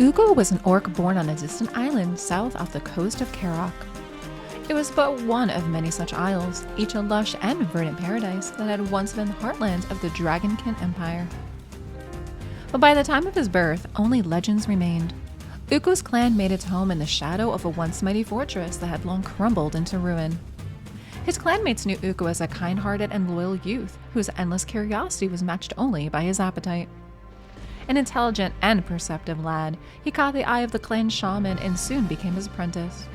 Ukko was an orc born on a distant island south off the coast of Karok. It was but one of many such isles, each a lush and verdant paradise that had once been the heartland of the Dragonkin Empire. But by the time of his birth, only legends remained. Ukko's clan made its home in the shadow of a once mighty fortress that had long crumbled into ruin. His clanmates knew Ukko as a kind-hearted and loyal youth whose endless curiosity was matched only by his appetite. An intelligent and perceptive lad, he caught the eye of the clan shaman and soon became his apprentice.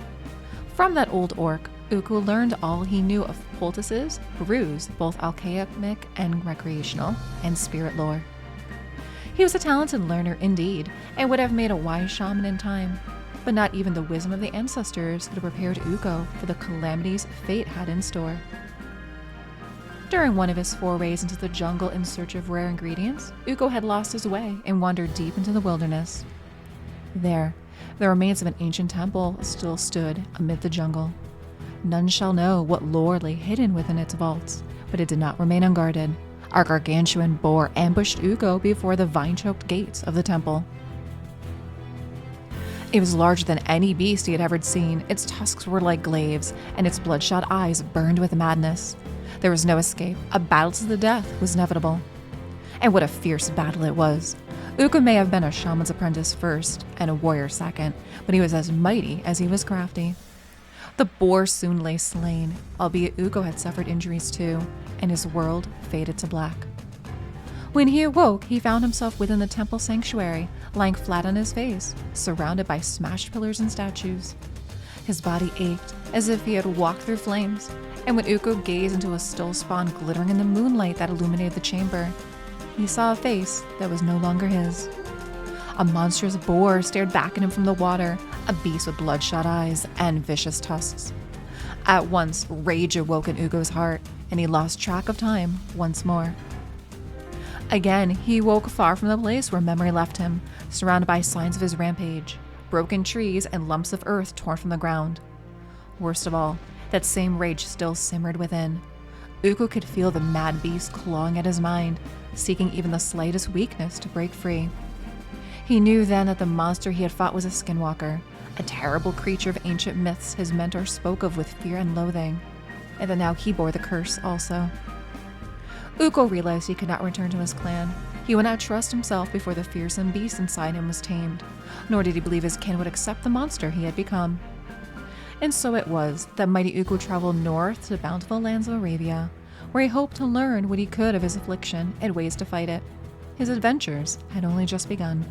From that old orc, Ukko learned all he knew of poultices, brews, both alchemic and recreational, and spirit lore. He was a talented learner indeed, and would have made a wise shaman in time, but not even the wisdom of the ancestors could have prepared Ukko for the calamities fate had in store. During one of his forays into the jungle in search of rare ingredients, Ukko had lost his way and wandered deep into the wilderness. There, the remains of an ancient temple still stood amid the jungle. None shall know what lore lay hidden within its vaults, but it did not remain unguarded. Our gargantuan boar ambushed Ukko before the vine-choked gates of the temple. It was larger than any beast he had ever seen. Its tusks were like glaives, and its bloodshot eyes burned with madness. There was no escape. A battle to the death was inevitable. And what a fierce battle it was. Ukko may have been a shaman's apprentice first, and a warrior second, but he was as mighty as he was crafty. The boar soon lay slain, albeit Ukko had suffered injuries too, and his world faded to black. When he awoke, he found himself within the temple sanctuary, lying flat on his face, surrounded by smashed pillars and statues. His body ached, as if he had walked through flames, and when Ukko gazed into a still spawn glittering in the moonlight that illuminated the chamber, he saw a face that was no longer his. A monstrous boar stared back at him from the water, a beast with bloodshot eyes and vicious tusks. At once, rage awoke in Ukko's heart, and he lost track of time once more. Again, he woke far from the place where memory left him, surrounded by signs of his rampage, broken trees and lumps of earth torn from the ground. Worst of all, that same rage still simmered within. Ukko could feel the mad beast clawing at his mind, seeking even the slightest weakness to break free. He knew then that the monster he had fought was a skinwalker, a terrible creature of ancient myths his mentor spoke of with fear and loathing, and that now he bore the curse also. Ukko realized he could not return to his clan. He would not trust himself before the fearsome beast inside him was tamed, nor did he believe his kin would accept the monster he had become. And so it was that mighty Ukko traveled north to the bountiful lands of Arabia, where he hoped to learn what he could of his affliction and ways to fight it. His adventures had only just begun.